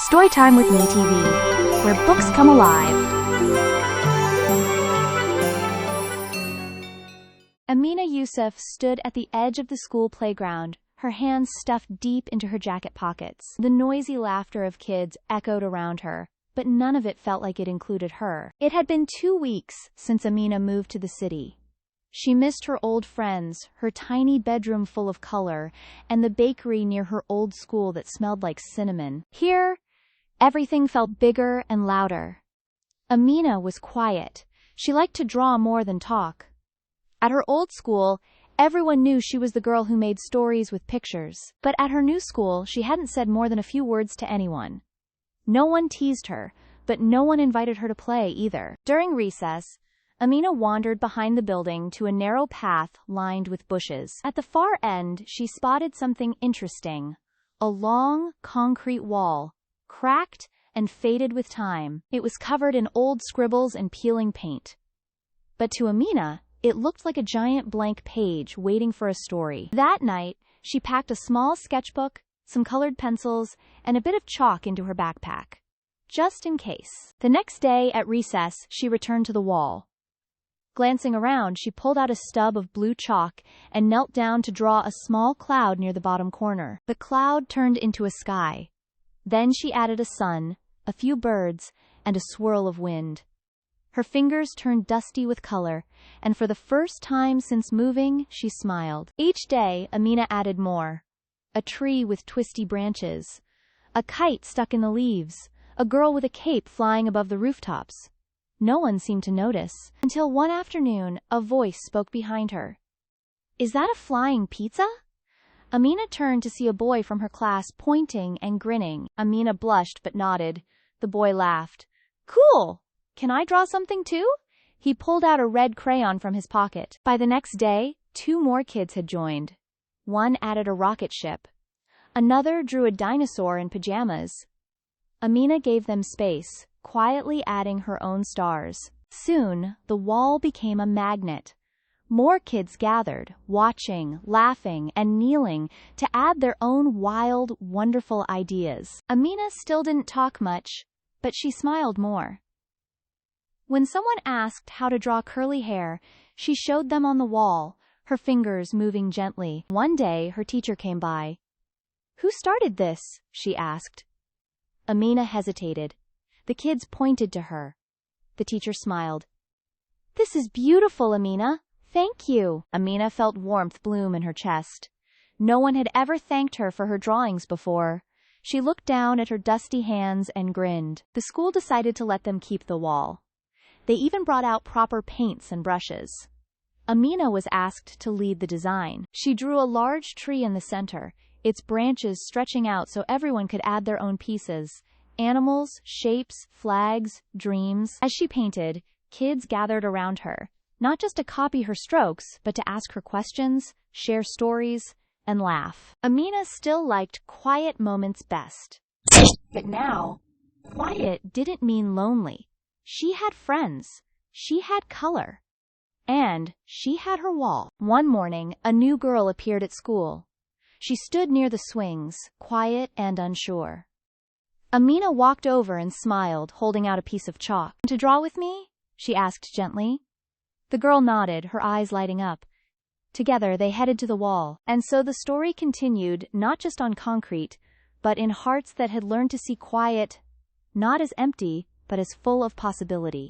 Storytime with Me TV, where books come alive. Amina Yusuf stood at the edge of the school playground, her hands stuffed deep into her jacket pockets. The noisy laughter of kids echoed around her, but none of it felt like it included her. It had been 2 weeks since Amina moved to the city. She missed her old friends, her tiny bedroom full of color, and the bakery near her old school that smelled like cinnamon. Here, everything felt bigger and louder. Amina was quiet. She liked to draw more than talk. At her old school, everyone knew she was the girl who made stories with pictures. But at her new school, she hadn't said more than a few words to anyone. No one teased her, but no one invited her to play either. During recess, Amina wandered behind the building to a narrow path lined with bushes. At the far end, she spotted something interesting. A long, concrete wall, cracked and faded with time. It was covered in old scribbles and peeling paint. But to Amina, it looked like a giant blank page waiting for a story. That night, she packed a small sketchbook, some colored pencils, and a bit of chalk into her backpack, just in case. The next day at recess, she returned to the wall. Glancing around, she pulled out a stub of blue chalk and knelt down to draw a small cloud near the bottom corner. The cloud turned into a sky. Then she added a sun, a few birds, and a swirl of wind. Her fingers turned dusty with color, and for the first time since moving, she smiled. Each day, Amina added more. A tree with twisty branches, a kite stuck in the leaves, a girl with a cape flying above the rooftops. No one seemed to notice, until one afternoon, a voice spoke behind her. "Is that a flying pizza?" Amina turned to see a boy from her class pointing and grinning. Amina blushed but nodded. The boy laughed. "Cool! Can I draw something too?" He pulled out a red crayon from his pocket. By the next day, 2 more kids had joined. One added a rocket ship. Another drew a dinosaur in pajamas. Amina gave them space, quietly adding her own stars. Soon, the wall became a magnet. More kids gathered, watching, laughing, and kneeling to add their own wild, wonderful ideas. Amina still didn't talk much, but she smiled more. When someone asked how to draw curly hair, she showed them on the wall, her fingers moving gently. One day, her teacher came by. "Who started this?" she asked. Amina hesitated. The kids pointed to her. The teacher smiled. "This is beautiful, Amina. Thank you." Amina felt warmth bloom in her chest. No one had ever thanked her for her drawings before. She looked down at her dusty hands and grinned. The school decided to let them keep the wall. They even brought out proper paints and brushes. Amina was asked to lead the design. She drew a large tree in the center, its branches stretching out so everyone could add their own pieces. Animals, shapes, flags, dreams. As she painted, kids gathered around her, not just to copy her strokes, but to ask her questions, share stories, and laugh. Amina still liked quiet moments best. But now, quiet didn't mean lonely. She had friends. She had color. And she had her wall. One morning, a new girl appeared at school. She stood near the swings, quiet and unsure. Amina walked over and smiled, holding out a piece of chalk. "To draw with me?" she asked gently. The girl nodded, her eyes lighting up. Together, they headed to the wall. And so the story continued, not just on concrete, but in hearts that had learned to see quiet, not as empty, but as full of possibility.